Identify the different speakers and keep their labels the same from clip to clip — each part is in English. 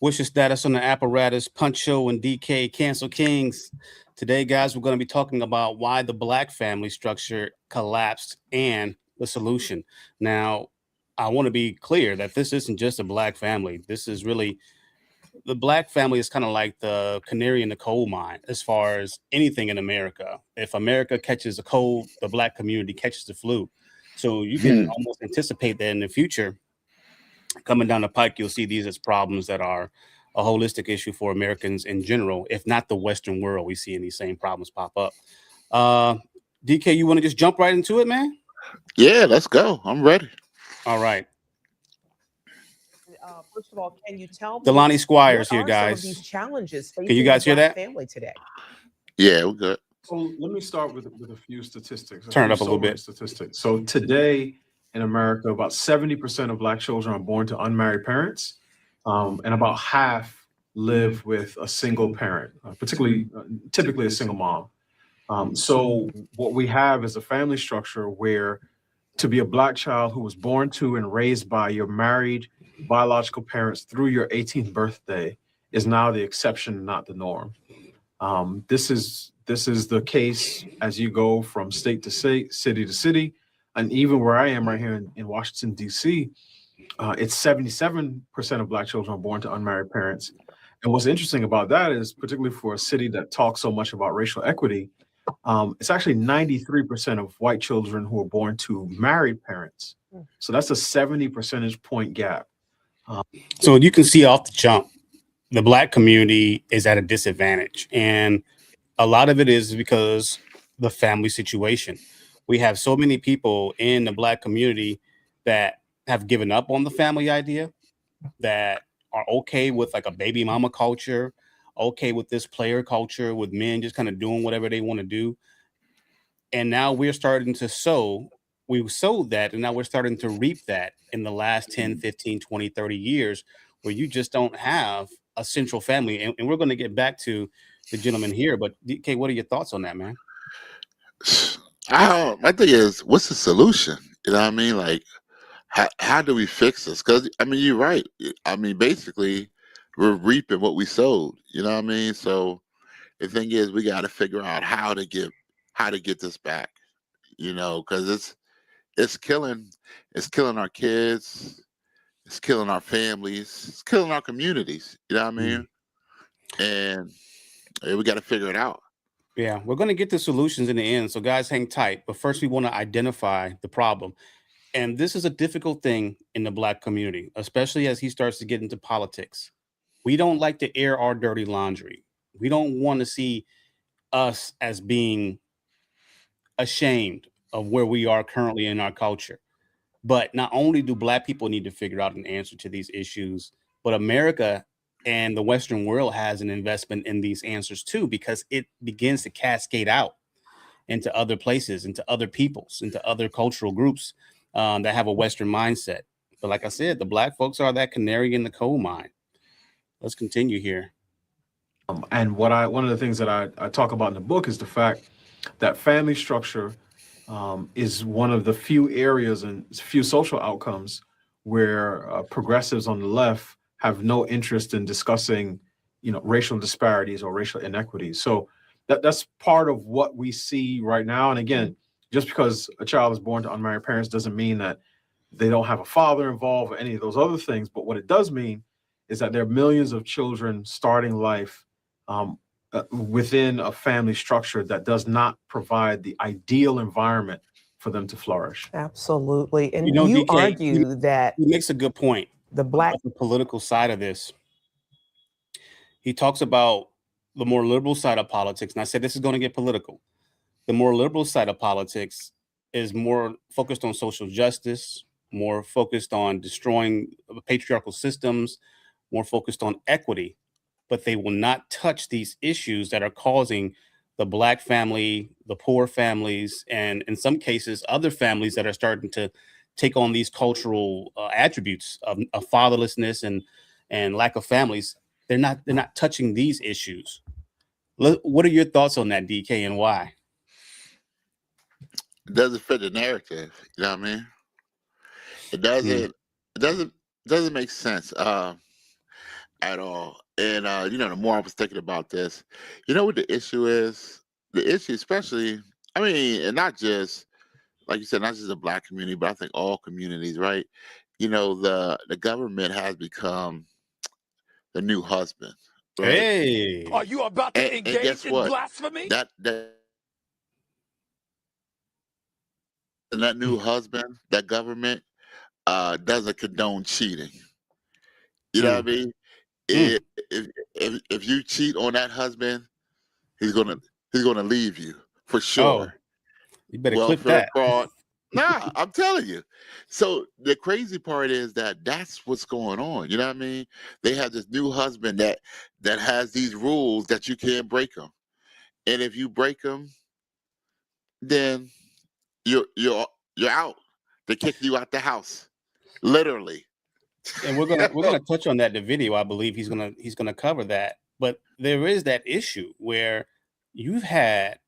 Speaker 1: What's your status on the apparatus, Punch Show, and DK Cancel Kings? Today, guys, we're going to be talking about why the black family structure collapsed and the solution. Now, I want to be clear that this isn't just a black family. This is really the black family is kind of like the canary in the coal mine as far as anything in America. If America catches a cold, the black community catches the flu. So you can almost anticipate that in the future, coming down the pike, you'll see these as problems that are a holistic issue for Americans in general, if not the Western world. We see these same problems pop up. DK, you want to just jump right into it, man?
Speaker 2: Yeah, let's go. I'm ready.
Speaker 1: All right.
Speaker 3: First of all, can you tell me
Speaker 1: Delani Squires
Speaker 3: what
Speaker 1: here,
Speaker 3: are some of these
Speaker 1: guys.
Speaker 3: challenges
Speaker 1: Can you
Speaker 3: facing the
Speaker 1: guys hear
Speaker 3: black
Speaker 1: that?
Speaker 3: family today?
Speaker 2: Yeah, we're good.
Speaker 4: So let me start with a few statistics, a
Speaker 1: Turn it
Speaker 4: few
Speaker 1: up a little
Speaker 4: sobering
Speaker 1: bit.
Speaker 4: statistics. So today in America, about 70% of black children are born to unmarried parents, and about half live with a single parent, typically a single mom. So what we have is a family structure where to be a black child who was born to and raised by your married biological parents through your 18th birthday is now the exception, not the norm. This is the case as you go from state to state, city to city, and even where I am right here in Washington D.C., it's 77% of black children are born to unmarried parents. And what's interesting about that is, particularly for a city that talks so much about racial equity, it's actually 93% of white children who are born to married parents. So that's a 70 percentage point gap.
Speaker 1: So you can see off the jump, the black community is at a disadvantage. And a lot of it is because the family situation. We have so many people in the black community that have given up on the family idea, that are okay with like a baby mama culture, okay with this player culture, with men just kind of doing whatever they want to do. And now we're starting to we sowed that, and now we're starting to reap that in the last 10, 15, 20, 30 years, where you just don't have a central family. And we're going to get back to the gentleman here, but DK, what are your thoughts on that, man?
Speaker 2: My thing is, what's the solution? You know what I mean? Like, how do we fix this? Because I mean, you're right. I mean, basically, we're reaping what we sowed. You know what I mean? So the thing is, we got to figure out how to get this back. You know, because it's killing our kids, it's killing our families, it's killing our communities. You know what I mean? And we got to figure it out.
Speaker 1: Yeah, we're going to get to solutions in the end. So, guys, hang tight. But first, we want to identify the problem. And this is a difficult thing in the black community, especially as he starts to get into politics. We don't like to air our dirty laundry. We don't want to see us as being ashamed of where we are currently in our culture. But not only do black people need to figure out an answer to these issues, but America and the Western world has an investment in these answers too, because it begins to cascade out into other places, into other peoples, into other cultural groups that have a Western mindset. But like I said, the black folks are that canary in the coal mine. Let's continue here.
Speaker 4: And one of the things that I talk about in the book is the fact that family structure is one of the few areas and few social outcomes where progressives on the left have no interest in discussing, racial disparities or racial inequities. So that's part of what we see right now. And again, just because a child is born to unmarried parents doesn't mean that they don't have a father involved or any of those other things. But what it does mean is that there are millions of children starting life within a family structure that does not provide the ideal environment for them to flourish.
Speaker 3: Absolutely. And
Speaker 1: DK,
Speaker 3: argue that
Speaker 1: he makes a good point
Speaker 3: the black
Speaker 1: about the political side of this. He talks about the more liberal side of politics. And I said, this is going to get political. The more liberal side of politics is more focused on social justice, more focused on destroying patriarchal systems, more focused on equity, but they will not touch these issues that are causing the black family, the poor families, and in some cases, other families that are starting to take on these cultural attributes of fatherlessness and lack of families. They're not touching these issues. What are your thoughts on that, DK, and why?
Speaker 2: It doesn't fit the narrative. You know what I mean? It doesn't. It doesn't make sense. at all. And the more I was thinking about this, you know what the issue is? The issue, especially, I mean, and not just like you said, not just the Black community, but I think all communities, right? The government has become the new husband, right?
Speaker 1: Hey,
Speaker 5: Are you about to
Speaker 2: And guess
Speaker 5: engage in
Speaker 2: what?
Speaker 5: blasphemy?
Speaker 2: That new husband, that government, doesn't condone cheating. You know what
Speaker 1: mm,
Speaker 2: I mean?
Speaker 1: mm.
Speaker 2: If you cheat on that husband, he's gonna he's gonna leave you for
Speaker 1: Oh,
Speaker 2: sure.
Speaker 1: you better clip
Speaker 2: Welfare
Speaker 1: that.
Speaker 2: fraud. Nah, I'm telling you. So the crazy part is that that's what's going on. You know what I mean? They have this new husband that has these rules that you can't break them, and if you break them, then you're out. They kick you out the house, literally.
Speaker 1: And we're gonna touch on that in the video. I believe he's gonna cover that. But there is that issue where you've had,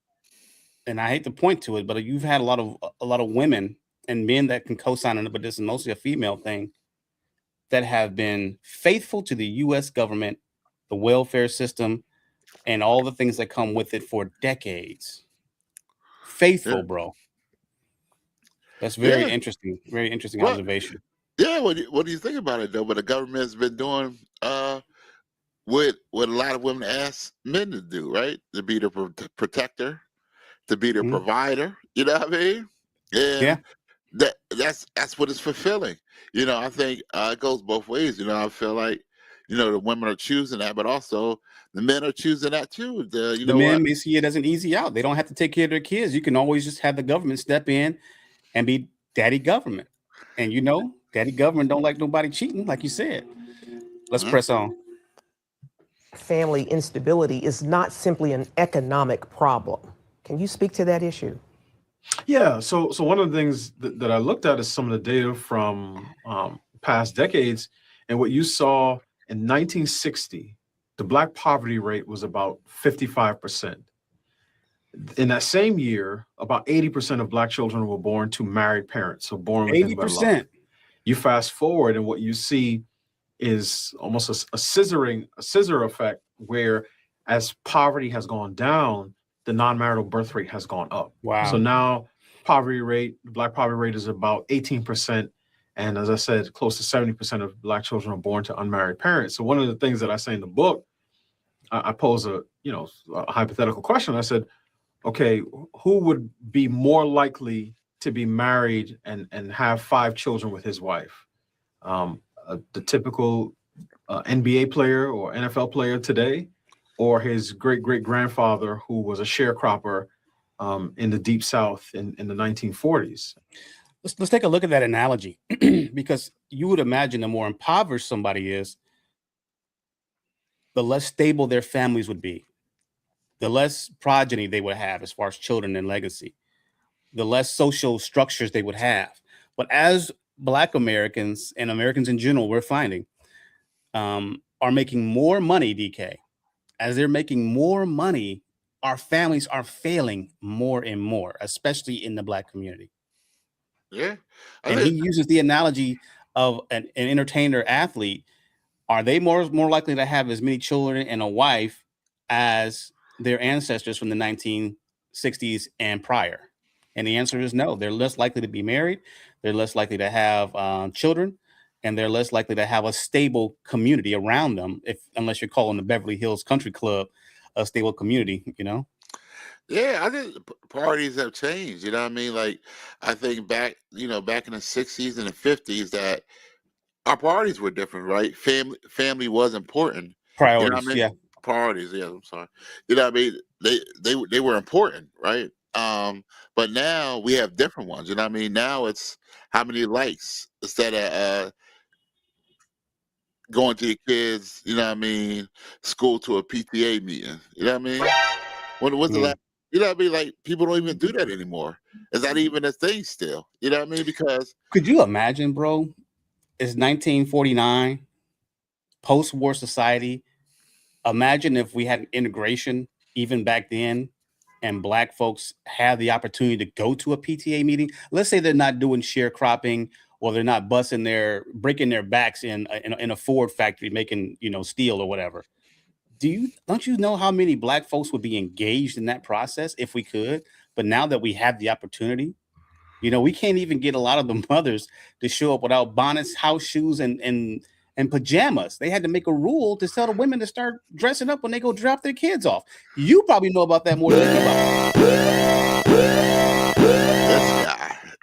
Speaker 1: and I hate to point to it, but you've had a lot of women and men that can co-sign on it, but this is mostly a female thing, that have been faithful to the U.S. government, the welfare system, and all the things that come with it for decades.
Speaker 2: Yeah,
Speaker 1: Faithful, bro. That's
Speaker 2: yeah.
Speaker 1: very interesting
Speaker 2: Well,
Speaker 1: observation.
Speaker 2: yeah. What do you think about it though? But the government's been doing what a lot of women ask men to do, right? To be the protector, to be the
Speaker 1: Mhm.
Speaker 2: provider. You know what I mean?
Speaker 1: Yeah,
Speaker 2: And that's what it's fulfilling. I think it goes both ways. I feel like the women are choosing that, but also the men are choosing that too. You
Speaker 1: the
Speaker 2: know
Speaker 1: men
Speaker 2: what?
Speaker 1: may see it as an easy out. They don't have to take care of their kids. You can always just have the government step in and be daddy government. And daddy government don't like nobody cheating, like you said. Let's
Speaker 2: Mhm.
Speaker 1: press on.
Speaker 3: family instability is not simply an economic problem. Can you speak to that issue?
Speaker 4: Yeah. So one of the things that I looked at is some of the data from past decades, and what you saw in 1960, the Black poverty rate was about 55%. In that same year, about 80% of Black children were born to married parents, so born within wedlock.
Speaker 1: 80%.
Speaker 4: You fast forward, and what you see is almost a scissor effect, where as poverty has gone down, the non-marital birth rate has gone up. So
Speaker 1: Wow.
Speaker 4: now the Black poverty rate is about 18%. And as I said, close to 70% of Black children are born to unmarried parents. So one of the things that I say in the book, I pose a hypothetical question. I said, okay, who would be more likely to be married and have 5 children with his wife? The typical NBA player or NFL player today, or his great great grandfather who was a sharecropper in the Deep South in the 1940s.
Speaker 1: Let's take a look at that analogy because you would imagine the more impoverished somebody is, the less stable their families would be, the less progeny they would have as far as children and legacy, the less social structures they would have. But as Black Americans and Americans in general, we're finding are making more money, DK. As they're making more money, our families are failing more and more, especially in the Black community.
Speaker 2: Yeah, I
Speaker 1: And he
Speaker 2: think.
Speaker 1: uses the analogy of an entertainer athlete. Are they more likely to have as many children and a wife as their ancestors from the 1960s and prior? And the answer is no. They're less likely to be married. They're less likely to have children, and they're less likely to have a stable community around them. Unless you're calling the Beverly Hills Country Club a stable community.
Speaker 2: Yeah, I think parties have changed. You know what I mean? Like, I think back in the '60s and the '50s, that our parties were different, right? Family was important. You know what
Speaker 1: Priorities,
Speaker 2: I mean?
Speaker 1: yeah.
Speaker 2: Priorities, yeah. I'm sorry. You know what I mean? They were important, right? But now we have different ones. You know what I mean? Now it's how many likes instead of going to your kids. You know what I mean? School to a PTA meeting. You know what I mean? When was the
Speaker 1: Mm.
Speaker 2: last? You know what I mean? Like, people don't even do that anymore. Is that even a thing still? You know what I mean? Because
Speaker 1: Could you imagine, bro? It's 1949, post-war society. Imagine if we had an integration even back then, and Black folks had the opportunity to go to a PTA meeting. Let's say they're not doing sharecropping or they're not breaking their backs in a Ford factory making, steel or whatever. Don't you know how many black folks would be engaged in that process if we could? But now that we have the opportunity, we can't even get a lot of the mothers to show up without bonnets, house shoes, and pajamas. They had to make a rule to tell the women to start dressing up when they go drop their kids off. You probably know about that more than anybody.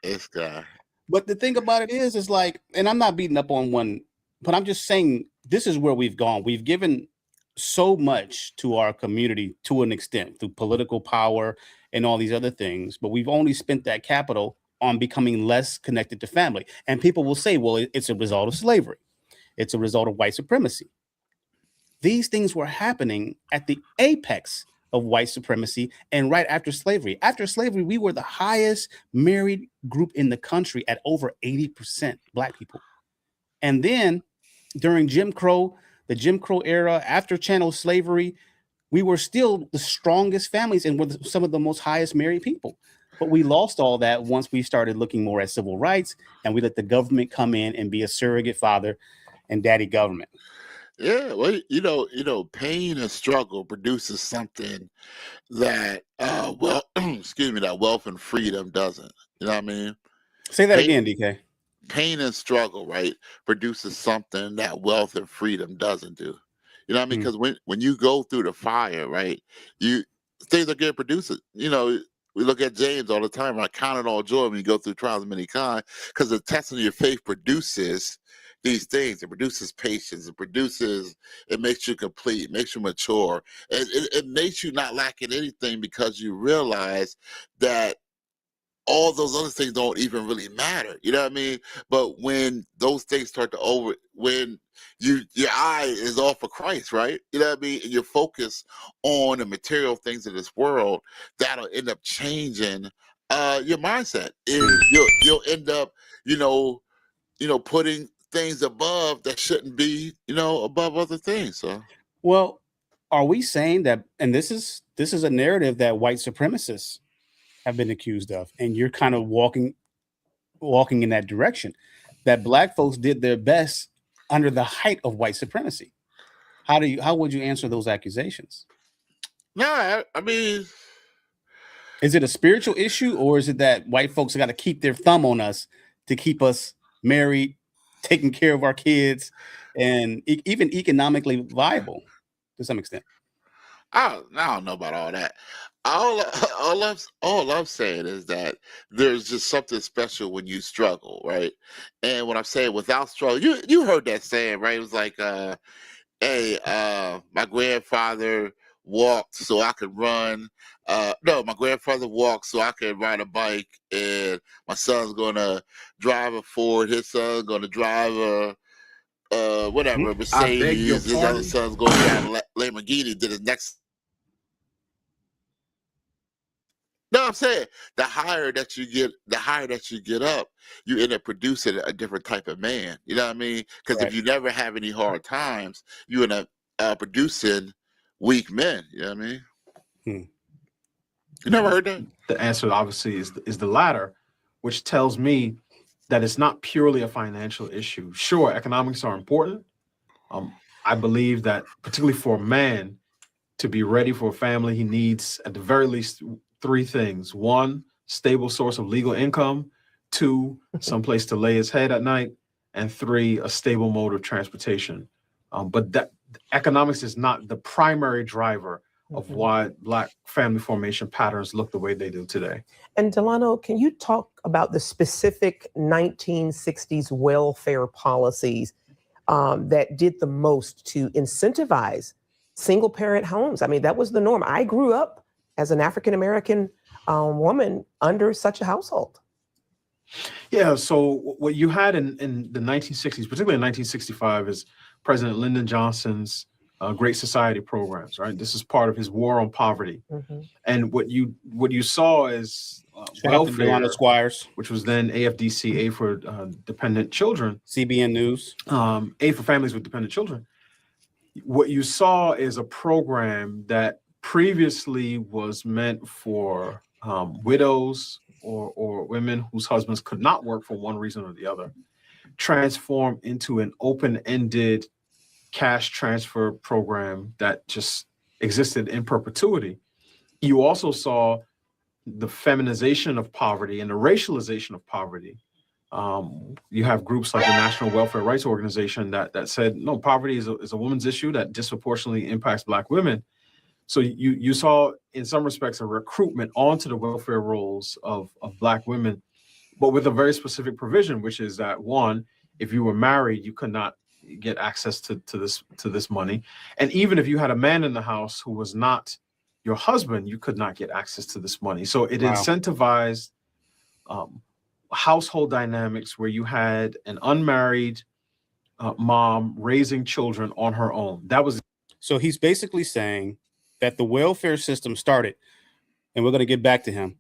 Speaker 2: This guy.
Speaker 1: But the thing about it is like, and I'm not beating up on one, but I'm just saying this is where we've gone. We've given so much to our community to an extent through political power and all these other things, but we've only spent that capital on becoming less connected to family. And people will say, well, it's a result of slavery. It's a result of white supremacy. These things were happening at the apex of white supremacy and right after slavery. After slavery, we were the highest married group in the country at over 80% black people. And then during the Jim Crow era, after chattel slavery, we were still the strongest families and were some of the most highest married people. But we lost all that once we started looking more at civil rights and we let the government come in and be a surrogate father and daddy government.
Speaker 2: Yeah, well, pain and struggle produces something that, excuse me, that wealth and freedom doesn't. You know what I mean?
Speaker 1: Say that
Speaker 2: Pain,
Speaker 1: again, DK.
Speaker 2: pain and struggle, right, produces something that wealth and freedom doesn't do. You know what I mean? Because when you go through the fire, right, things are getting produced. We look at James all the time. I count it all joy when you go through trials of many kinds, because the testing of your faith produces these things. It produces patience. It makes you complete, makes you mature. It makes you not lacking anything, because you realize that all those other things don't even really matter. You know what I mean? But when those things start when your eye is off of Christ, right? You know what I mean? And you're focused on the material things of this world, that'll end up changing your mindset. And you'll end up, putting things above that shouldn't be, above other things. So,
Speaker 1: well, are we saying that, and this is a narrative that white supremacists have been accused of, and you're kind of walking in that direction, that black folks did their best under the height of white supremacy? How would you answer those accusations?
Speaker 2: no, I mean,
Speaker 1: is it a spiritual issue, or is it that white folks got to keep their thumb on us to keep us married, taking care of our kids, and even economically viable to some extent?
Speaker 2: I don't know about all that. All I'm saying is that there's just something special when you struggle, right? And when I'm saying without struggle, you heard that saying, right? It was like, hey, my grandfather walked so I could run. No, my grandfather walked so I could ride a bike, and my son's gonna drive a Ford. His son's gonna drive whatever, a
Speaker 4: I beg your
Speaker 2: Mercedes. His other
Speaker 4: pardon.
Speaker 2: son's gonna drive a Lamborghini. Did his next. No, I'm saying the higher that you get up, you end up producing a different type of man. You know what I mean? Because
Speaker 1: Right.
Speaker 2: if you never have any hard times, you end up producing weak men. You know what I mean? You never heard that?
Speaker 4: The answer obviously is the latter, which tells me that it's not purely a financial issue. Sure, economics are important. I believe that particularly for a man to be ready for a family, he needs at the very least three things: one, stable source of legal income; two, someplace to lay his head at night; and three, a stable mode of transportation. But that economics is not the primary driver of why Black family formation patterns look the way they do today.
Speaker 3: And Delano, can you talk about the specific 1960s welfare policies that did the most to incentivize single parent homes? I mean, that was the norm. I grew up as an African-American woman under such a household.
Speaker 4: Yeah, so what you had in the 1960s, particularly in 1965, is President Lyndon Johnson's Great Society programs, right? This is part of his war on poverty. And what you saw is welfare,
Speaker 1: Squires,
Speaker 4: which was then AFDC, Aid for Dependent Children,
Speaker 1: CBN News,
Speaker 4: Aid for Families with Dependent Children. What you saw is a program that previously was meant for widows or women whose husbands could not work for one reason or the other transform into an open-ended cash transfer program that just existed in perpetuity. You also saw the feminization of poverty and the racialization of poverty. You have groups like the National Welfare Rights Organization that said, no, poverty is a woman's issue that disproportionately impacts Black women. So you saw, in some respects, a recruitment onto the welfare rolls of Black women, but with a very specific provision, which is that, one, if you were married, you could not get access to this money. And even if you had a man in the house who was not your husband, you could not get access to this money. So it incentivized household dynamics where you had an unmarried mom raising children on her own. That was.
Speaker 1: So he's basically saying that the welfare system started, and we're going to get back to him.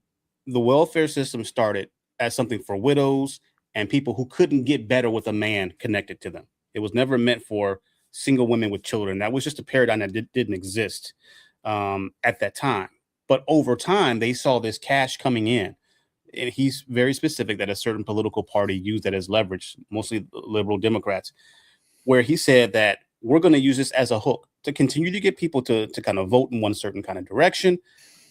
Speaker 1: The welfare system started as something for widows and people who couldn't get better with a man connected to them. It was never meant for single women with children. That was just a paradigm that didn't exist at that time. But over time, they saw this cash coming in. And he's very specific that a certain political party used that as leverage, mostly liberal Democrats, where he said that we're going to use this as a hook to continue to get people to kind of vote in one certain kind of direction,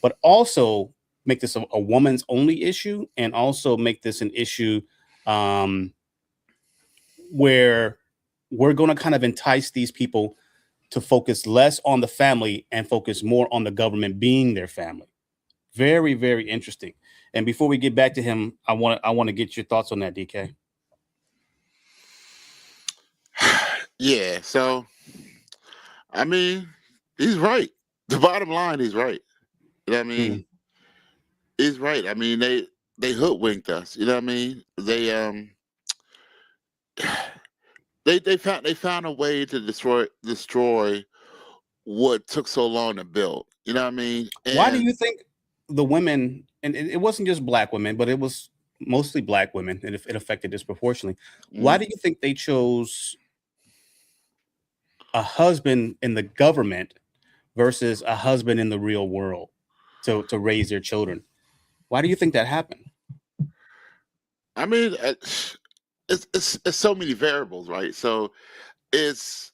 Speaker 1: but also make this a woman's only issue, and also make this an issue where we're going to kind of entice these people to focus less on the family and focus more on the government being their family. Very, very interesting. And before we get back to him, I want to get your thoughts on that, DK.
Speaker 2: Yeah, so I mean, he's right. The bottom line, he's right. You know what I mean? He's right. I mean, they hoodwinked us. You know what I mean? They found a way to destroy what took so long to build. You know what I mean?
Speaker 1: Why do you think the women, and it wasn't just Black women, but it was mostly Black women, and it affected disproportionately. Why do you think they chose a husband in the government versus a husband in the real world to raise their children? Why do you think that happened?
Speaker 2: I mean, it's so many variables, right? So it's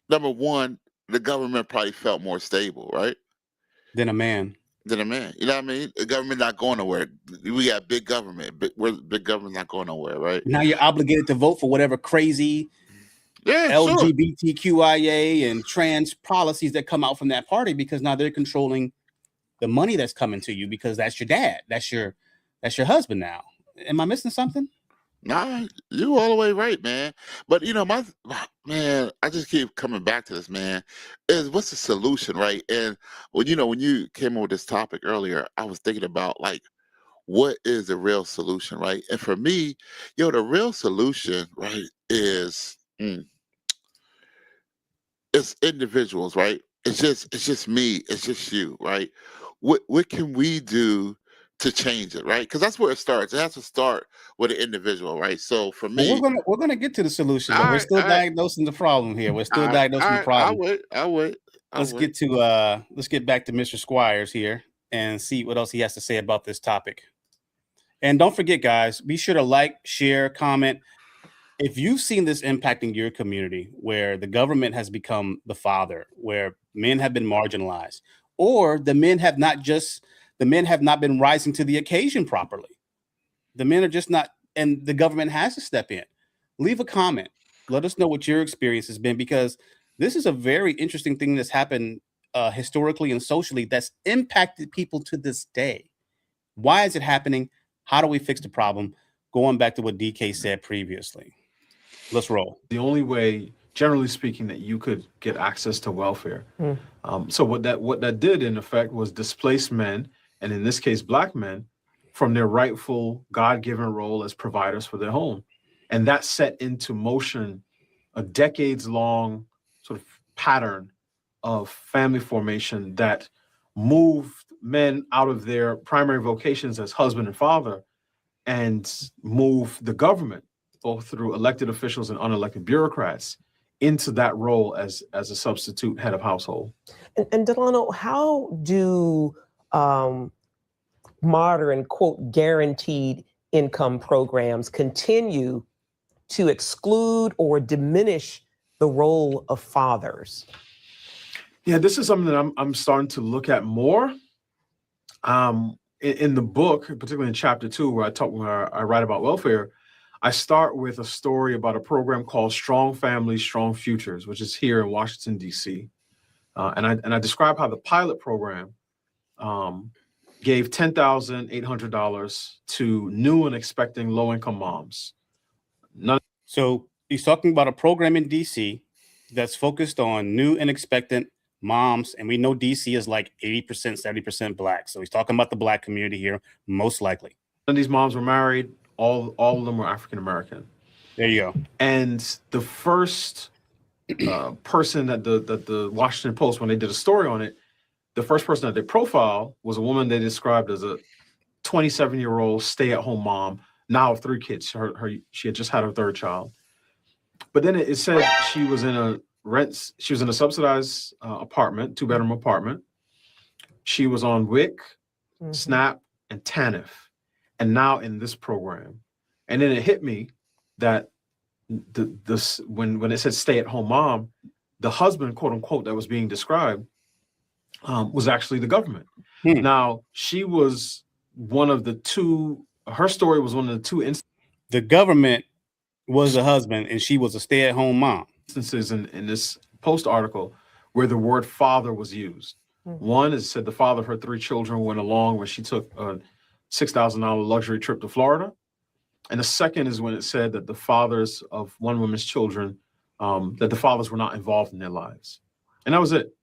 Speaker 2: number one, the government probably felt more stable, right?
Speaker 1: Than a man.
Speaker 2: You know what I mean? The government not going nowhere. We got big government, but big government not going nowhere, right?
Speaker 1: Now you're obligated to vote for whatever crazy LGBTQIA and trans policies that come out from that party, because now they're controlling the money that's coming to you, because that's your dad. That's your husband now. Am I missing something?
Speaker 2: Nah, you all the way right, man. But you know, man, I just keep coming back to this, man. Is what's the solution, right? And when you came up with this topic earlier, I was thinking about like, what is the real solution, right? And for me, the real solution, right, is it's individuals, right? It's just me, it's just you, right? What can we do to change it, right? Because that's where it starts. It has to start with an individual, right? So for me,
Speaker 1: we're gonna get to the solution, but we're still diagnosing the problem here. We're still diagnosing the problem.
Speaker 2: I wait.
Speaker 1: Let's get back to Mr. Squires here and see what else he has to say about this topic. And don't forget, guys, be sure to like, share, comment. If you've seen this impacting your community, where the government has become the father, where men have been marginalized, or the men have not been rising to the occasion properly. The men are just not, and the government has to step in. Leave a comment. Let us know what your experience has been, because this is a very interesting thing that's happened historically and socially that's impacted people to this day. Why is it happening? How do we fix the problem? Going back to what DK said previously. Let's roll.
Speaker 4: The only way, generally speaking, that you could get access to welfare. So what that did, in effect, was displace men, and in this case, Black men, from their rightful God-given role as providers for their home. And that set into motion a decades-long sort of pattern of family formation that moved men out of their primary vocations as husband and father and moved the government, both through elected officials and unelected bureaucrats, into that role as a substitute head of household.
Speaker 3: And Delano, how do modern, quote, guaranteed income programs continue to exclude or diminish the role of fathers?
Speaker 4: Yeah, this is something that I'm starting to look at more. In the book, particularly in chapter 2, where I write about welfare, I start with a story about a program called Strong Families, Strong Futures, which is here in Washington, D.C. And I describe how the pilot program gave $10,800 to new and expecting low-income moms.
Speaker 1: So he's talking about a program in DC that's focused on new and expectant moms. And we know DC is like 80%, 70% Black. So he's talking about the Black community here, most likely.
Speaker 4: None of these moms were married. All of them were African American.
Speaker 1: There you go.
Speaker 4: And the first person that the Washington Post, when they did a story on it, the first person that they profiled was a woman they described as a 27-year-old stay-at-home mom, now of 3 kids. She had just had her 3rd child. But then it said she was in a subsidized apartment, 2-bedroom apartment. She was on WIC, SNAP, and TANF, and now in this program. And then it hit me that when it said stay-at-home mom, the husband, quote unquote, that was being described was actually the government. Now, she was one of the two. Her story was one of the 2
Speaker 1: The government was the husband, and she was a stay-at-home mom.
Speaker 4: Instances in this Post article where the word father was used. One is said the father of her 3 children went along when she took a $6,000 luxury trip to Florida. And the second is when it said that the fathers of one woman's children, that the fathers were not involved in their lives. And that was it.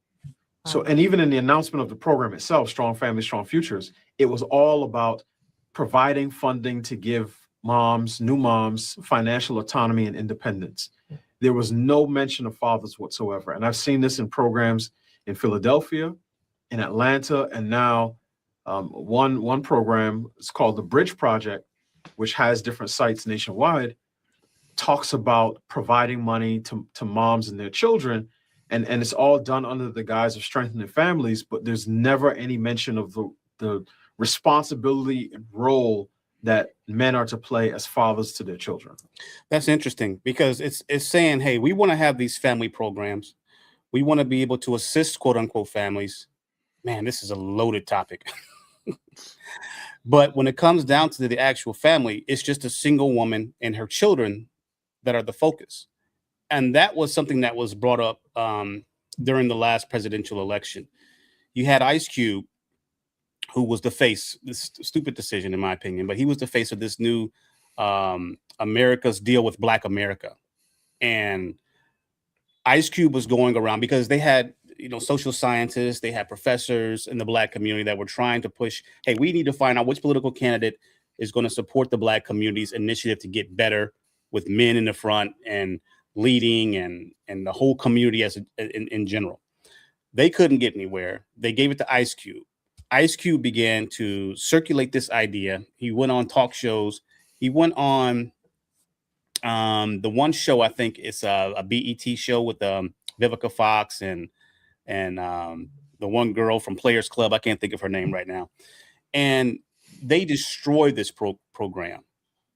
Speaker 4: So, and even in the announcement of the program itself, Strong Families, Strong Futures, it was all about providing funding to give new moms, financial autonomy and independence. There was no mention of fathers whatsoever. And I've seen this in programs in Philadelphia, in Atlanta, and now one program is called the Bridge Project, which has different sites nationwide, talks about providing money to moms and their children. And it's all done under the guise of strengthening families, but there's never any mention of the responsibility and role that men are to play as fathers to their children.
Speaker 1: That's interesting because it's saying, hey, we want to have these family programs. We want to be able to assist, quote unquote, families. Man, this is a loaded topic. But when it comes down to the actual family, it's just a single woman and her children that are the focus. And that was something that was brought up during the last presidential election. You had Ice Cube, who was the face, this stupid decision, in my opinion, but he was the face of this new America's deal with Black America. And Ice Cube was going around because they had, social scientists, they had professors in the Black community that were trying to push, hey, we need to find out which political candidate is going to support the Black community's initiative to get better with men in the front and leading and the whole community in general. They couldn't get anywhere. They gave it to Ice Cube. Ice Cube began to circulate this idea. He went on talk shows. He went on the one show, I think it's a BET show with Vivica Fox and the one girl from Players Club. I can't think of her name right now. And they destroyed this program,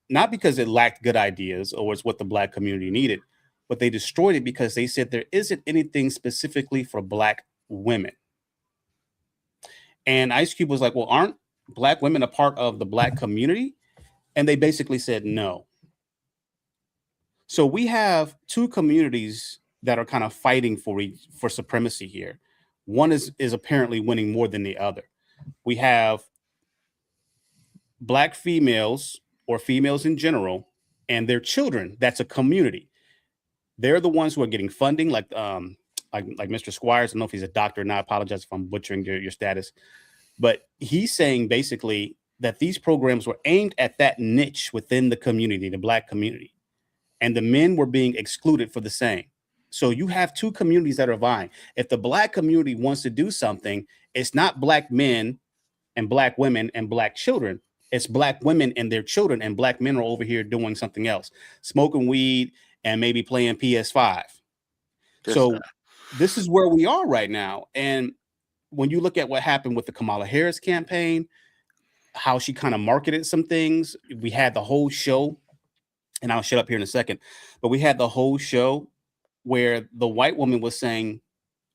Speaker 1: not because it lacked good ideas or it's what the Black community needed, but they destroyed it because they said there isn't anything specifically for Black women. And Ice Cube was like, well, aren't Black women a part of the Black community? And they basically said no. So we have 2 communities that are kind of fighting for supremacy here. One is apparently winning more than the other. We have Black females or females in general and their children. That's a community. They're the ones who are getting funding, like Mr. Squires. I don't know if he's a doctor, and I apologize if I'm butchering your status. But he's saying basically that these programs were aimed at that niche within the community, the Black community. And the men were being excluded for the same. So you have 2 communities that are vying. If the Black community wants to do something, it's not Black men and Black women and Black children. It's Black women and their children, and Black men are over here doing something else, smoking weed and maybe playing PS5. So this is where we are right now. And when you look at what happened with the Kamala Harris campaign, how she kind of marketed some things. We had the whole show, and I'll shut up here in a second, but we had the whole show where the white woman was saying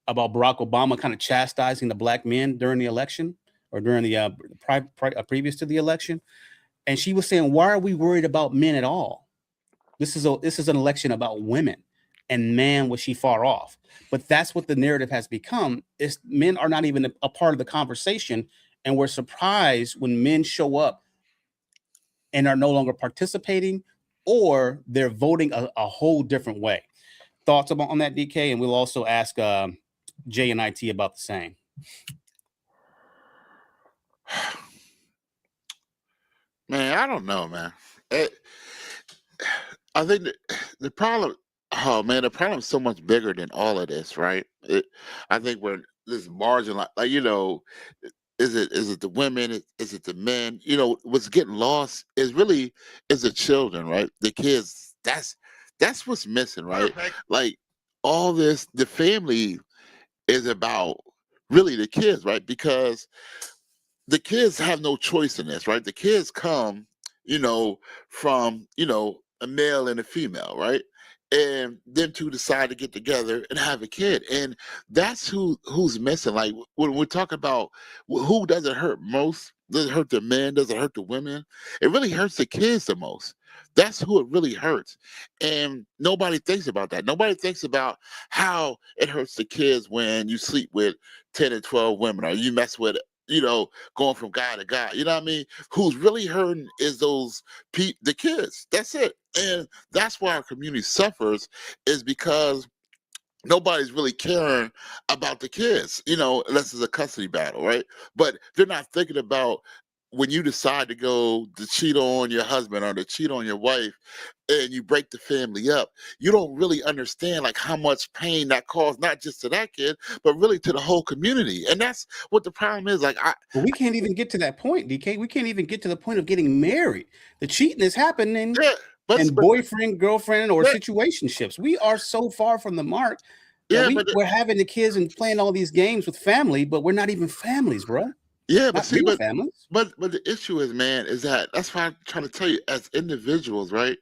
Speaker 1: about Barack Obama kind of chastising the black men during the election, or during the previous to the election. And she was saying, why are we worried about men at all? This is an election about women. And man, was she far off. But that's what the narrative has become, is men are not even a part of the conversation. And we're surprised when men show up and are no longer participating, or they're voting a whole different way. Thoughts on that, DK? And we'll also ask Jay and IT about the same.
Speaker 2: Man, I don't know, man. I think the problem, oh man, the problem is so much bigger than all of this, right? I think we're this margin, like is it the women? Is it the men? What's getting lost is the children, right? The kids. That's what's missing, right?
Speaker 5: Perfect.
Speaker 2: Like all this, the family is about really the kids, right? Because the kids have no choice in this, right? The kids come, from, a male and a female, right? And them two decide to get together and have a kid. And that's who's missing. Like when we're talking about who does it hurt most, does it hurt the men? Does it hurt the women? It really hurts the kids the most. That's who it really hurts. And nobody thinks about that. Nobody thinks about how it hurts the kids when you sleep with 10 or 12 women, or you mess with, going from guy to guy. You know what I mean? Who's really hurting is the kids. That's it. And that's why our community suffers, is because nobody's really caring about the kids, unless it's a custody battle, right? But they're not thinking about when you decide to go to cheat on your husband or to cheat on your wife, and you break the family up. You don't really understand like how much pain that caused, not just to that kid, but really to the whole community. And that's what the problem is. Like
Speaker 1: But we can't even get to that point, DK. We can't even get to the point of getting married. The cheating is happening
Speaker 2: yeah,
Speaker 1: in boyfriend, girlfriend, or
Speaker 2: Yeah.
Speaker 1: situationships. We are so far from the mark
Speaker 2: yeah,
Speaker 1: that
Speaker 2: but
Speaker 1: we're having the kids and playing all these games with family, but we're not even families, bro.
Speaker 2: yeah, but
Speaker 1: Not
Speaker 2: see,
Speaker 1: real
Speaker 2: but
Speaker 1: families.
Speaker 2: but the issue is, man, is that's why I'm trying to tell you, as individuals, right?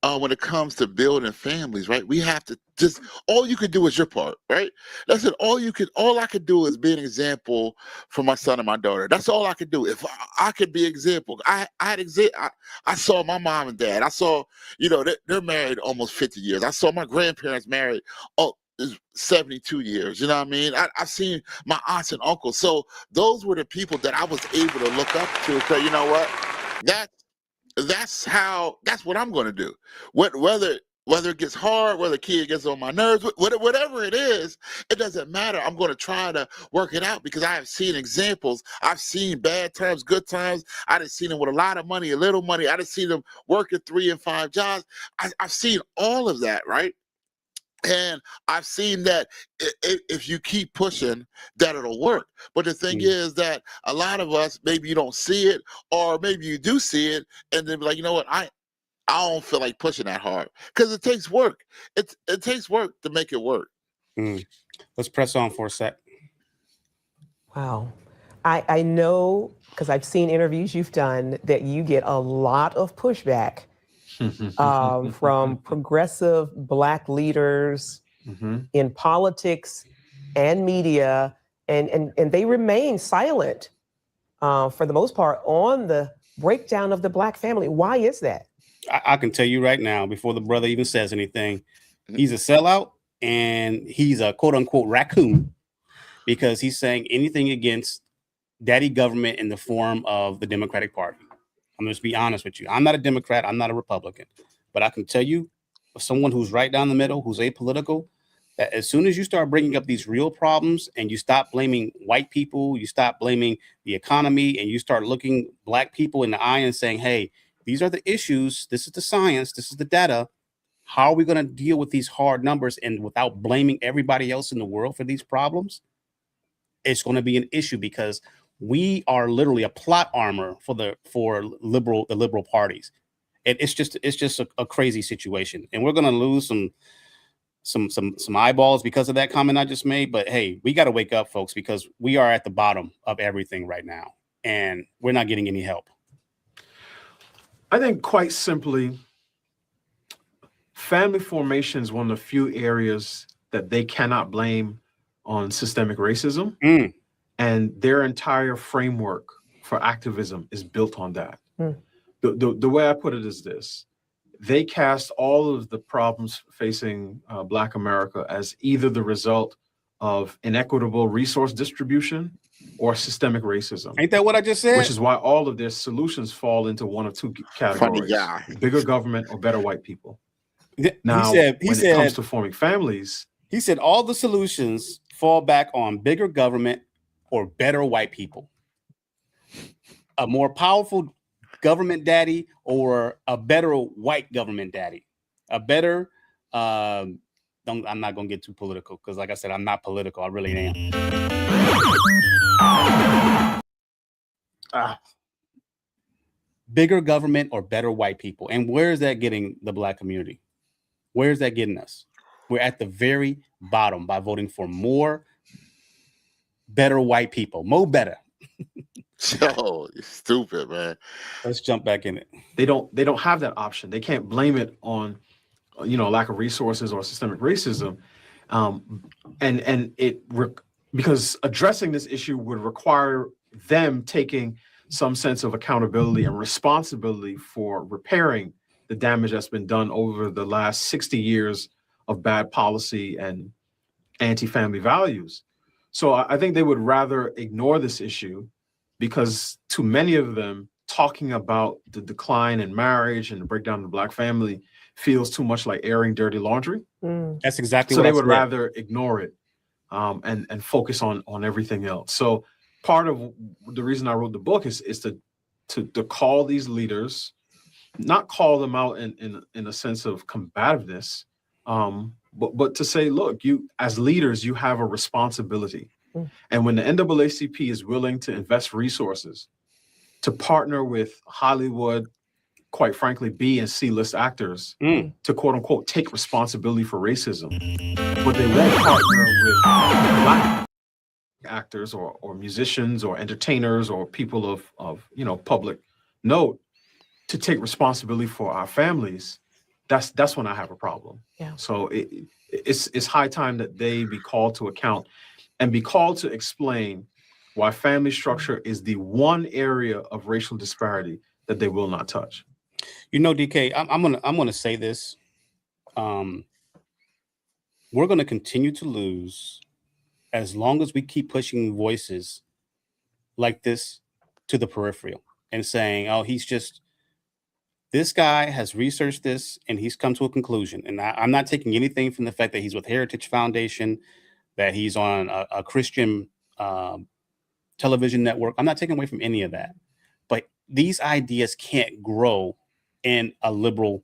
Speaker 2: When it comes to building families, right? We have to just, all you can do is your part, right? That's it. All I could do is be an example for my son and my daughter. That's all I could do. If I could be example, I saw my mom and dad. I saw, they're married almost 50 years. I saw my grandparents married 72 years. You know what I mean? I've seen my aunts and uncles. So those were the people that I was able to look up to and say, you know what? That's what I'm going to do. Whether it gets hard, whether a kid gets on my nerves, whatever it is, it doesn't matter. I'm going to try to work it out, because I have seen examples. I've seen bad times, good times. I done seen them with a lot of money, a little money. I done seen them working 3 and 5 jobs. I've seen all of that, right? And I've seen that if you keep pushing, that it'll work. But the thing is that a lot of us, maybe you don't see it, or maybe you do see it, and then be like, you know what, I don't feel like pushing that hard, because it takes work. It takes work to make it work.
Speaker 1: Let's press on for a sec.
Speaker 3: Wow. I know, because I've seen interviews you've done, that you get a lot of pushback from progressive Black leaders in politics and media, and they remain silent for the most part on the breakdown of the Black family. Why is that?
Speaker 1: I can tell you right now, before the brother even says anything, he's a sellout, and he's a quote unquote raccoon, because he's saying anything against daddy government in the form of the Democratic Party. I'm going to be honest with you. I'm not a Democrat. I'm not a Republican. But I can tell you, someone who's right down the middle, who's apolitical, that as soon as you start bringing up these real problems and you stop blaming white people, you stop blaming the economy, and you start looking Black people in the eye and saying, hey, these are the issues. This is the science. This is the data. How are we going to deal with these hard numbers and without blaming everybody else in the world for these problems? It's going to be an issue, because we are literally a plot armor for the liberal parties. It's just a crazy situation, and we're going to lose some eyeballs because of that comment I just made. But hey, we got to wake up, folks, because we are at the bottom of everything right now. and we're not getting any help?
Speaker 4: I think quite simply, family formation is one of the few areas that they cannot blame on systemic racism.
Speaker 1: Mm.
Speaker 4: And their entire framework for activism is built on that.
Speaker 3: Mm.
Speaker 4: The way I put it is this: they cast all of the problems facing Black America as either the result of inequitable resource distribution or systemic racism,
Speaker 1: Ain't that what I just said?
Speaker 4: which is why all of their solutions fall into one of two
Speaker 2: Funny
Speaker 4: categories:
Speaker 2: guy.
Speaker 4: bigger government or better white people.
Speaker 1: He
Speaker 4: Now,
Speaker 1: said
Speaker 4: when it comes to forming families,
Speaker 1: he said all the solutions fall back on bigger government or better white people. A more powerful government daddy or a better white government daddy. A better I'm not gonna get too political because, like I said, I'm not political. I really am. Bigger government or better white people. And where is that getting the Black community? Where is that getting us? We're at the very bottom by voting for more better white people. Mo better.
Speaker 2: Yo, you're stupid, man.
Speaker 1: Let's jump back in it.
Speaker 4: they don't have that option. They can't blame it on lack of resources or systemic racism, because addressing this issue would require them taking some sense of accountability and responsibility for repairing the damage that's been done over the last 60 years of bad policy and anti-family values. So I think they would rather ignore this issue, because to many of them, talking about the decline in marriage and the breakdown of the Black family feels too much like airing dirty laundry.
Speaker 1: That's exactly
Speaker 4: So
Speaker 1: what
Speaker 4: they
Speaker 1: I
Speaker 4: would
Speaker 1: said.
Speaker 4: rather ignore it and focus on everything else. So part of the reason I wrote the book is to call these leaders, not call them out in a sense of combativeness, but to say, look, you as leaders, you have a responsibility. And when the NAACP is willing to invest resources to partner with Hollywood, quite frankly, B and C list actors to quote unquote take responsibility for racism, but they won't partner with Black actors or musicians or entertainers or people of public note to take responsibility for our families, that's when I have a problem.
Speaker 3: Yeah.
Speaker 4: So it's high time that they be called to account and be called to explain why family structure is the one area of racial disparity that they will not touch.
Speaker 1: DK, I'm gonna say this. We're gonna continue to lose as long as we keep pushing voices like this to the peripheral and saying, "Oh, this guy has researched this and he's come to a conclusion." And I'm not taking anything from the fact that he's with Heritage Foundation, that he's on a Christian television network. I'm not taking away from any of that. But these ideas can't grow in a liberal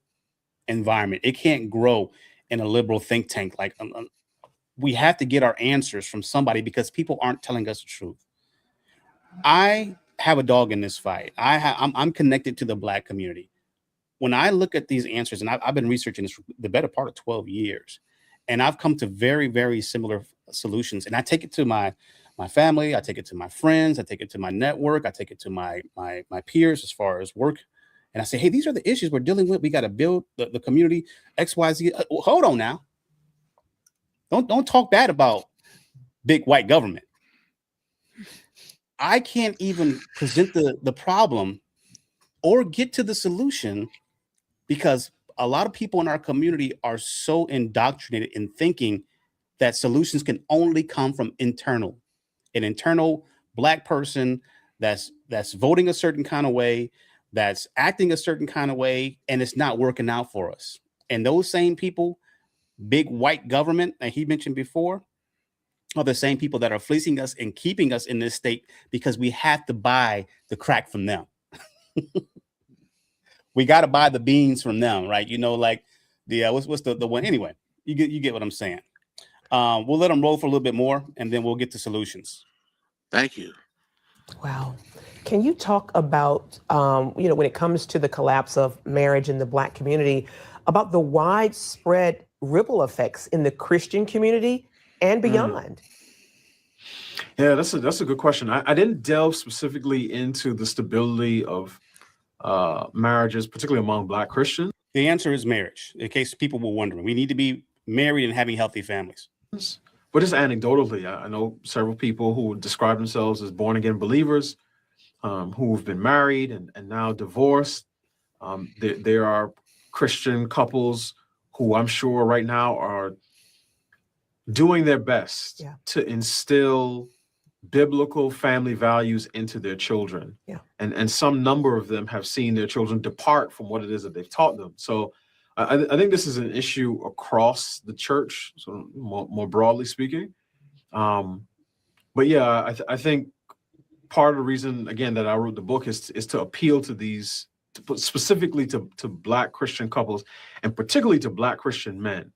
Speaker 1: environment. It can't grow in a liberal think tank. Like we have to get our answers from somebody because people aren't telling us the truth. I have a dog in this fight. I'm connected to the Black community. When I look at these answers, and I've been researching this for the better part of 12 years, and I've come to very, very similar solutions. And I take it to my family, I take it to my friends, I take it to my network, I take it to my peers as far as work. And I say, hey, these are the issues we're dealing with. We got to build the community XYZ. Hold on now. Don't talk bad about big white government. I can't even present the problem or get to the solution because a lot of people in our community are so indoctrinated in thinking that solutions can only come from internal. An internal Black person that's voting a certain kind of way, that's acting a certain kind of way, and it's not working out for us. And those same people, big white government that he mentioned before, are the same people that are fleecing us and keeping us in this state because we have to buy the crack from them. We got to buy the beans from them, right? Like the what's the one? Anyway, you get what I'm saying. We'll let them roll for a little bit more, and then we'll get to solutions.
Speaker 2: Thank you.
Speaker 3: Wow. Can you talk about, when it comes to the collapse of marriage in the Black community, about the widespread ripple effects in the Christian community and beyond?
Speaker 4: Yeah, that's a good question. I didn't delve specifically into the stability of marriages, particularly among Black Christians.
Speaker 1: The answer is marriage. In case people were wondering, we need to be married and having healthy families.
Speaker 4: But just anecdotally, I know several people who describe themselves as born again believers, who have been married and now divorced. There are Christian couples who I'm sure right now are doing their best
Speaker 3: Yeah.
Speaker 4: to instill biblical family values into their children.
Speaker 3: Yeah.
Speaker 4: And some number of them have seen their children depart from what it is that they've taught them. So I think this is an issue across the church, so more broadly speaking. But yeah, I think part of the reason, again, that I wrote the book is to appeal to these, specifically to Black Christian couples, and particularly to Black Christian men,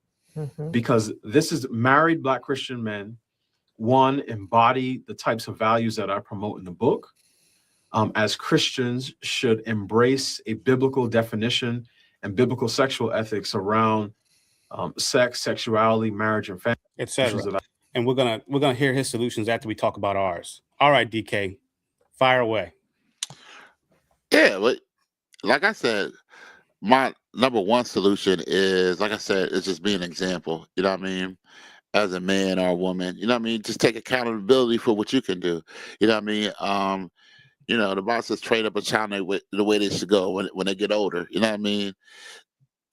Speaker 4: because this is married Black Christian men, one, embody the types of values that I promote in the book. As Christians, should embrace a biblical definition and biblical sexual ethics around sex, sexuality, marriage, and family,
Speaker 1: etc. And we're gonna hear his solutions after we talk about ours. All right, DK, fire away.
Speaker 2: Yeah, but like I said, my number one solution is, like I said, is just be an example. You know what I mean? As a man or a woman, you know what I mean? Just take accountability for what you can do. You know what I mean? The Bible says train up a child the way they should go when they get older. You know what I mean?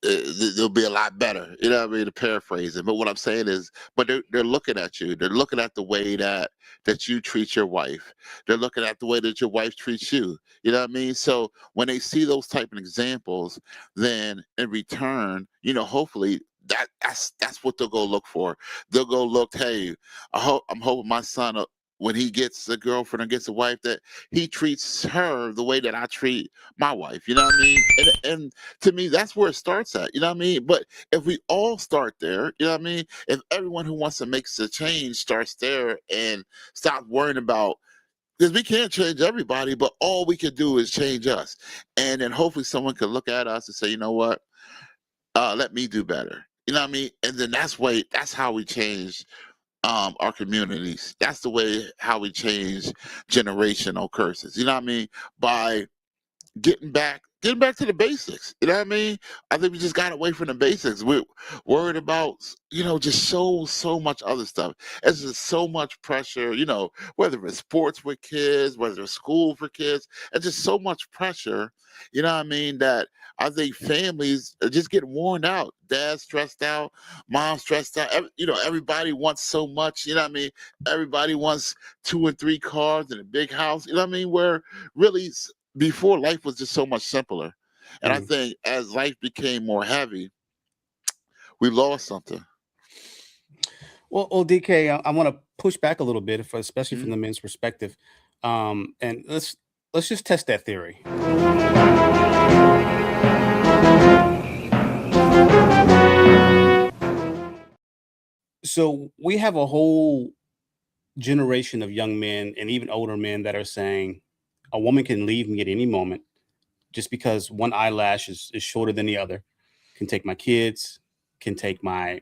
Speaker 2: They'll be a lot better. You know what I mean? To paraphrase it. But what I'm saying is, but they're looking at you. They're looking at the way that you treat your wife. They're looking at the way that your wife treats you. You know what I mean? So when they see those type of examples, then in return, hopefully that's what they'll go look for. They'll go look, hey, I'm hoping my son, when he gets a girlfriend or gets a wife, that he treats her the way that I treat my wife. You know what I mean? And to me, that's where it starts at. You know what I mean? But if we all start there, you know what I mean? If everyone who wants to make a change starts there and stop worrying about, because we can't change everybody, but all we can do is change us. And then hopefully someone can look at us and say, you know what? Let me do better. You know what I mean? And then that's how we change our communities. That's the way how we change generational curses. You know what I mean? By getting back to the basics. You know what I mean? I think we just got away from the basics. We're worried about, just so much other stuff. It's just so much pressure, whether it's sports with kids, whether it's school for kids, and just so much pressure, you know what I mean, that I think families are just getting worn out. Dad's stressed out, mom's stressed out. Everybody wants so much, you know what I mean? Everybody wants 2 and 3 cars and a big house, you know what I mean? Where really before, life was just so much simpler. And I think as life became more heavy, we lost something.
Speaker 1: Well, DK, I want to push back a little bit, especially from the men's perspective, and let's just test that theory. So we have a whole generation of young men and even older men that are saying a woman can leave me at any moment just because one eyelash is shorter than the other, can take my kids, can take my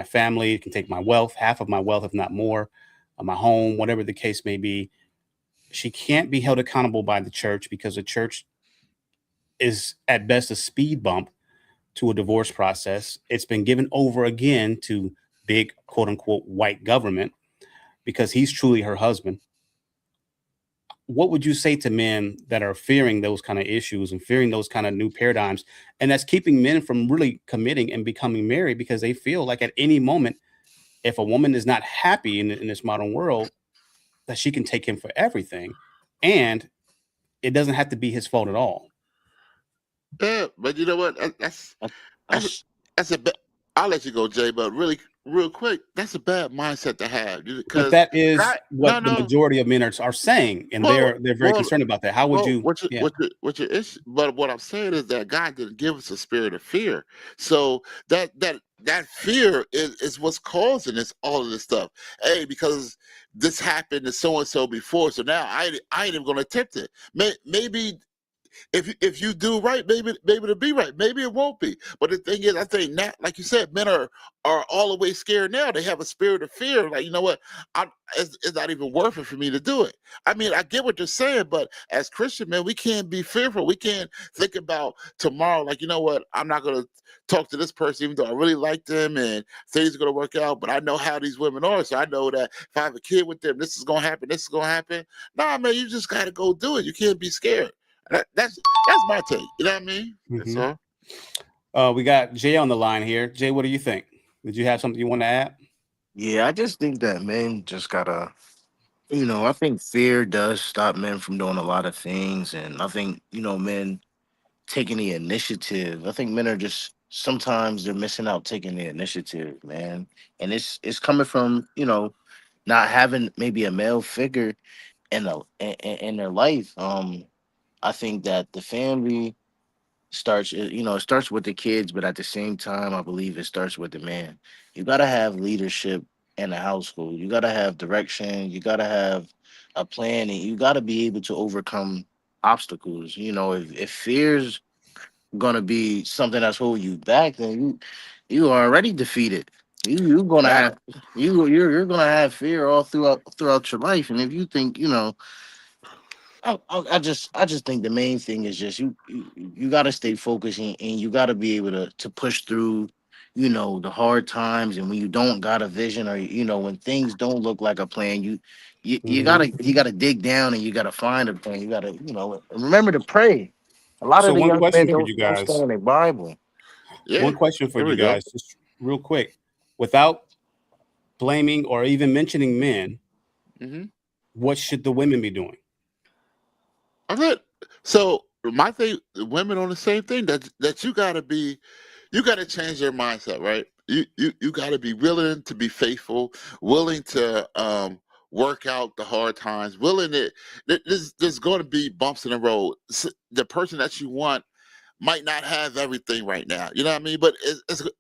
Speaker 1: family, can take my wealth, half of my wealth, if not more, my home, whatever the case may be. She can't be held accountable by the church because the church is at best a speed bump to a divorce process. It's been given over again to big, quote unquote, white government because he's truly her husband. What would you say to men that are fearing those kind of issues and fearing those kind of new paradigms? And that's keeping men from really committing and becoming married because they feel like at any moment, if a woman is not happy in this modern world, that she can take him for everything. And it doesn't have to be his fault at all.
Speaker 2: Yeah, but you know what? That's a bit. I'll let you go, Jay. But really, real quick, that's a bad mindset to have.
Speaker 1: But that is what the majority of men are saying, and they're very concerned about that. How would you?
Speaker 2: What's your issue? But what I'm saying is that God didn't give us a spirit of fear. So that fear is what's causing all of this stuff. Hey, because this happened to so and so before, so now I ain't even gonna attempt it. Maybe if you do right, maybe it'll be right. Maybe it won't be. But the thing is, I think now, like you said, men are all the way scared now. They have a spirit of fear. Like, you know what? It's not even worth it for me to do it. I mean, I get what you're saying, but as Christian men, we can't be fearful. We can't think about tomorrow. Like, you know what? I'm not gonna talk to this person, even though I really like them and things are gonna work out. But I know how these women are, so I know that if I have a kid with them, this is gonna happen. This is gonna happen. Nah, man, you just gotta go do it. You can't be scared. That's my take. You know what I mean? That's all.
Speaker 1: We got Jay on the line here. Jay, what do you think? Did you have something you want to add?
Speaker 5: Yeah, I just think that men just gotta, I think fear does stop men from doing a lot of things. And I think, men taking the initiative. I think men are just sometimes they're missing out taking the initiative, man. And it's coming from, not having maybe a male figure in their life. I think that the family it starts with the kids, but at the same time, I believe it starts with the man. You gotta have leadership in the household. You gotta have direction. You gotta have a plan, and you gotta be able to overcome obstacles. If fear's gonna be something that's holding you back, then you are already defeated. You're gonna
Speaker 2: Right.
Speaker 5: have you're gonna have fear all throughout your life, and if you think I just think the main thing is just you got to stay focused, and you got to be able to push through, the hard times, and when you don't got a vision, or when things don't look like a plan, you
Speaker 1: Hmm.
Speaker 5: gotta dig down, and you gotta find a plan. You gotta remember to pray. A lot
Speaker 1: So
Speaker 5: of the
Speaker 1: one
Speaker 5: young men
Speaker 1: question for you
Speaker 5: don't stand
Speaker 1: guys.
Speaker 5: in their Bible.
Speaker 2: Yeah.
Speaker 1: One question for
Speaker 2: There
Speaker 1: you
Speaker 2: we go.
Speaker 1: guys, just real quick, without blaming or even mentioning men,
Speaker 2: Hmm.
Speaker 1: what should the women be doing?
Speaker 2: I thought so. My thing, women on the same thing. That you gotta change your mindset, right? You gotta be willing to be faithful, willing to work out the hard times, willing to. There's going to be bumps in the road. The person that you want might not have everything right now. You know what I mean? But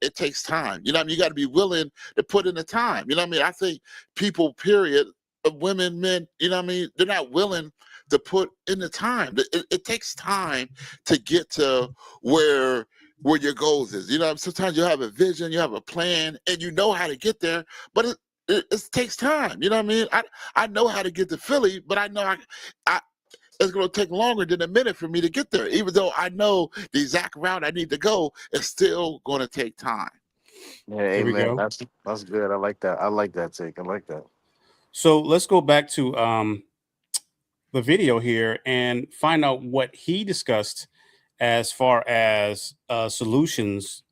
Speaker 2: it takes time. You know what I mean? You got to be willing to put in the time. You know what I mean? I think people, period, women, men, you know what I mean? They're not willing to put in the time. It takes time to get to where your goals is. You know, sometimes you have a vision, you have a plan, and you know how to get there, but it takes time. You know what I mean? I know how to get to Philly, but I know I it's going to take longer than a minute for me to get there. Even though I know the exact route I need to go, it's still going to take time.
Speaker 5: Yeah,
Speaker 1: There we
Speaker 5: amen.
Speaker 1: go.
Speaker 5: That's good. I like that. I like that take. I like that.
Speaker 1: So let's go back to the video here and find out what he discussed as far as solutions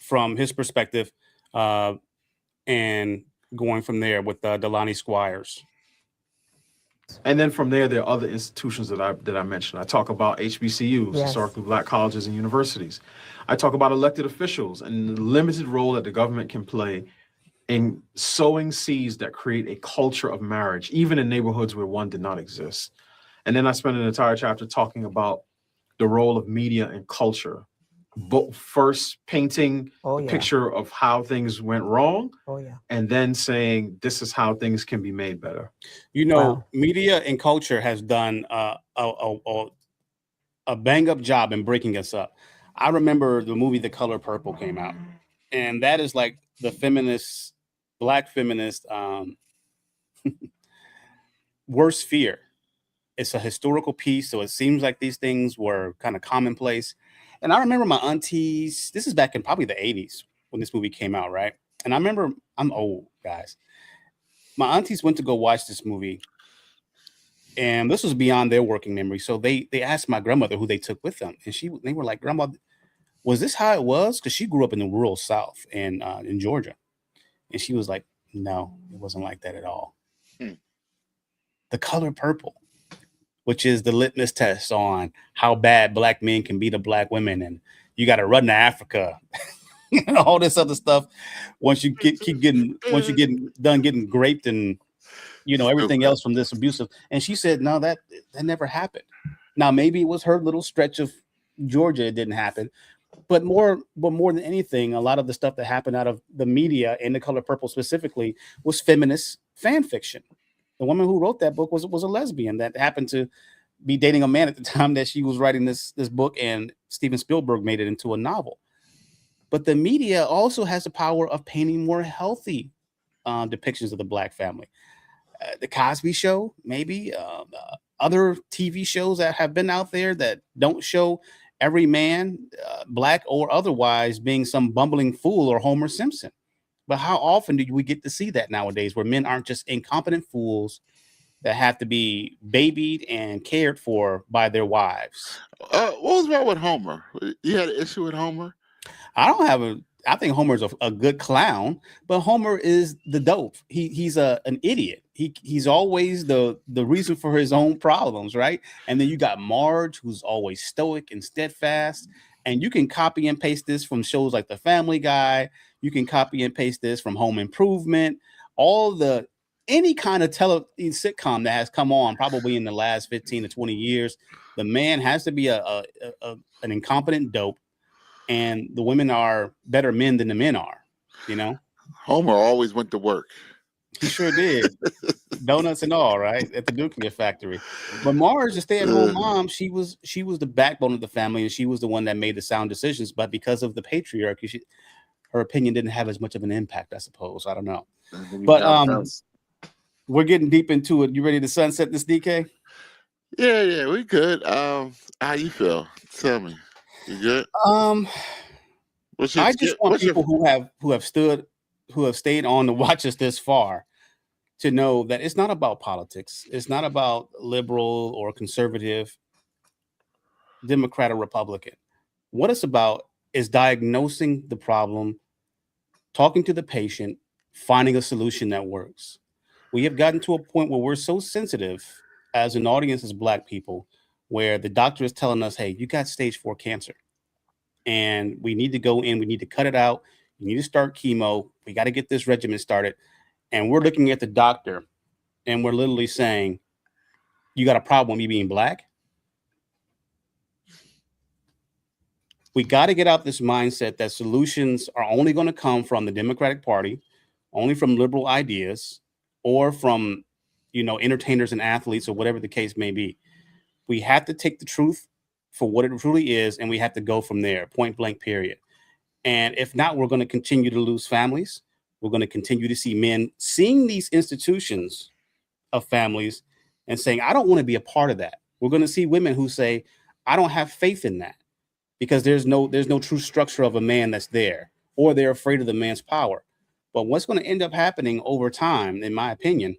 Speaker 1: from his perspective, uh, and going from there with Delani Squires.
Speaker 4: And then from there, there are other institutions that I mentioned. I talk about HBCUs,
Speaker 3: Yes.
Speaker 4: historically black colleges and universities. I talk about elected officials and the limited role that the government can play in sowing seeds that create a culture of marriage, even in neighborhoods where one did not exist. And then I spent an entire chapter talking about the role of media and culture, but first painting
Speaker 3: Oh,
Speaker 4: the
Speaker 3: yeah.
Speaker 4: picture of how things went wrong,
Speaker 3: Oh, yeah.
Speaker 4: and then saying this is how things can be made better.
Speaker 1: You know,
Speaker 3: Wow.
Speaker 1: media and culture has done a bang up job in breaking us up. I remember the movie The Color Purple came out, and that is like the feminist, black feminist worst fear. It's a historical piece, so it seems like these things were kind of commonplace. And I remember my aunties, this is back in probably the 80s when this movie came out, right? And I remember, I'm old, guys. My aunties went to go watch this movie, and this was beyond their working memory. So they asked my grandmother who they took with them, and they were like, "Grandma, was this how it was?" Because she grew up in the rural South in Georgia, and she was like, "No, it wasn't like that at all."
Speaker 2: Hmm.
Speaker 1: The Color Purple, which is the litmus test on how bad black men can beat up black women, and you got to run to Africa, and all this other stuff. Once you get done getting raped and everything
Speaker 2: Stupid.
Speaker 1: else from this abusive. And she said, no, that never happened. Now maybe it was her little stretch of Georgia, it didn't happen. But more than anything, a lot of the stuff that happened out of the media and The Color Purple specifically was feminist fan fiction. The woman who wrote that book was a lesbian that happened to be dating a man at the time that she was writing this book, and Steven Spielberg made it into a novel. But the media also has the power of painting more healthy depictions of the Black family. The Cosby Show, maybe other TV shows that have been out there that don't show every man, Black or otherwise, being some bumbling fool or Homer Simpson. But how often do we get to see that nowadays, where men aren't just incompetent fools that have to be babied and cared for by their wives?
Speaker 2: What was wrong with Homer? You had an issue with Homer?
Speaker 1: I don't have a. I think Homer's a good clown, but Homer is the dope. He's an idiot. He's always the reason for his own problems, right? And then you got Marge, who's always stoic and steadfast. And you can copy and paste this from shows like The Family Guy. You can copy and paste this from Home Improvement. Any kind of sitcom that has come on, probably in the last 15 to 20 years, the man has to be an incompetent dope, and the women are better men than the men are, you know?
Speaker 2: Homer always went to work.
Speaker 1: He sure did. Donuts and all, right? At the nuclear factory. But Marge, the stay-at-home mom, she was the backbone of the family, and she was the one that made the sound decisions. But because of the patriarchy, her opinion didn't have as much of an impact, I suppose. I don't know. But we're getting deep into it. You ready to sunset this, DK?
Speaker 2: Yeah, we good. How you feel? Tell me. You good?
Speaker 1: I just want people who have stayed on to watch us this far to know that it's not about politics. It's not about liberal or conservative, Democrat or Republican. What it's about is diagnosing the problem, talking to the patient, finding a solution that works. We have gotten to a point where we're so sensitive as an audience, as Black people, where the doctor is telling us, hey, you got stage 4 cancer. And we need to go in, we need to cut it out. You need to start chemo. We got to get this regimen started. And we're looking at the doctor and we're literally saying, you got a problem with me being Black? We got to get out this mindset that solutions are only going to come from the Democratic Party, only from liberal ideas, or from, entertainers and athletes, or whatever the case may be. We have to take the truth for what it truly is, and we have to go from there, point blank, period. And if not, we're going to continue to lose families. We're going to continue to see men seeing these institutions of families and saying, I don't want to be a part of that. We're going to see women who say, I don't have faith in that, because there's no true structure of a man that's there, or they're afraid of the man's power. But what's going to end up happening over time, in my opinion,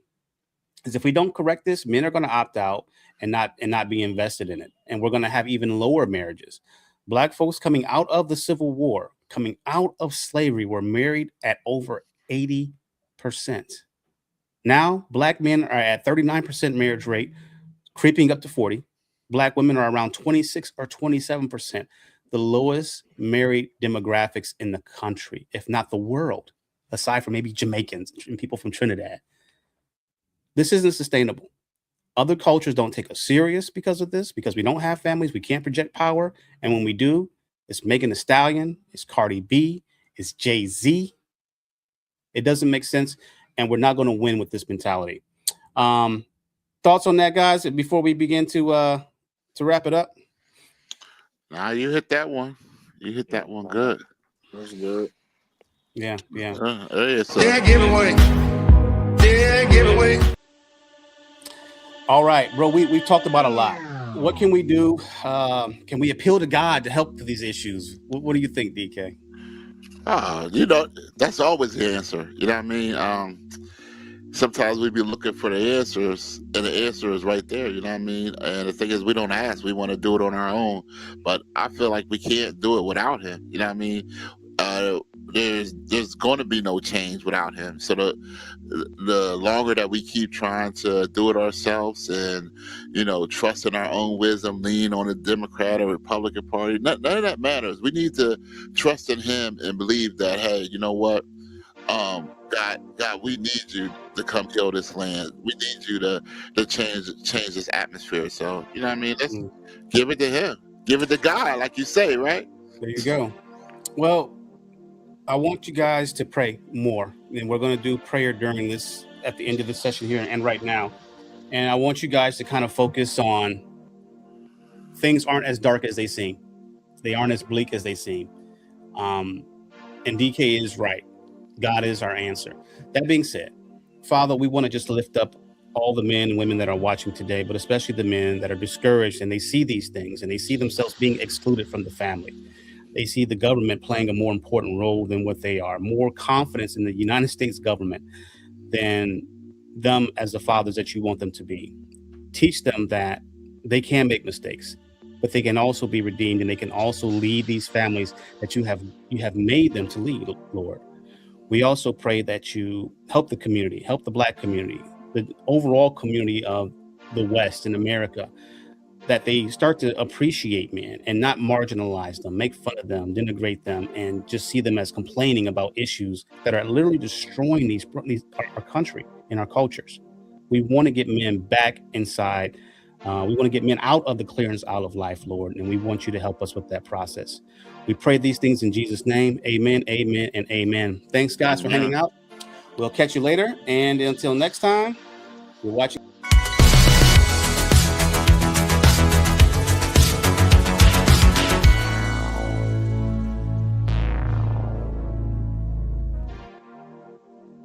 Speaker 1: is if we don't correct this, men are going to opt out and not be invested in it. And we're going to have even lower marriages. Black folks coming out of the Civil War, coming out of slavery, were married at over 80%. Now, Black men are at 39% marriage rate, creeping up to 40. Black women are around 26 or 27%, the lowest married demographics in the country, if not the world, aside from maybe Jamaicans and people from Trinidad. This isn't sustainable. Other cultures don't take us serious because of this, because we don't have families. We can't project power. And when we do, it's Megan Thee Stallion, it's Cardi B, it's Jay-Z. It doesn't make sense. And we're not going to win with this mentality. Thoughts on that, guys, before we begin to wrap it up?
Speaker 2: Nah, you hit that one. You hit that one good.
Speaker 5: That's good.
Speaker 1: Yeah.
Speaker 2: Give away. Yeah, give away.
Speaker 1: All right, bro, we've talked about a lot. What can we do? Can we appeal to God to help with these issues? What do you think, DK?
Speaker 2: That's always the answer. You know what I mean? Sometimes we be looking for the answers, and the answer is right there. You know what I mean? And the thing is, we don't ask. We want to do it on our own. But I feel like we can't do it without him. You know what I mean? There's going to be no change without him. So the longer that we keep trying to do it ourselves and, trust in our own wisdom, lean on the Democrat or Republican Party, none of that matters. We need to trust in him and believe that, hey, you know what? God, we need you to come heal this land. We need you to change this atmosphere. So, you know what I mean? Let's give it to him. Give it to God, like you say, right?
Speaker 1: There you go. Well, I want you guys to pray more. And we're going to do prayer during this, at the end of the session here and right now. And I want you guys to kind of focus on things aren't as dark as they seem. They aren't as bleak as they seem. Um, and DK is right. God is our answer. That being said, Father, we want to just lift up all the men and women that are watching today, but especially the men that are discouraged and they see these things and they see themselves being excluded from the family. They see the government playing a more important role than what they are, more confidence in the United States government than them as the fathers that you want them to be. Teach them that they can make mistakes, but they can also be redeemed and they can also lead these families that you have made them to lead, Lord. We also pray that you help the community, help the Black community, the overall community of the West in America, that they start to appreciate men and not marginalize them, make fun of them, denigrate them, and just see them as complaining about issues that are literally destroying our country and our cultures. We want to get men back inside. We want to get men out of the clearance out of life, Lord, and we want you to help us with that process. We pray these things in Jesus' name. Amen, amen, and amen. Thanks, guys, for hanging
Speaker 2: Amen.
Speaker 1: out. We'll catch you later. And until next time, you're watching.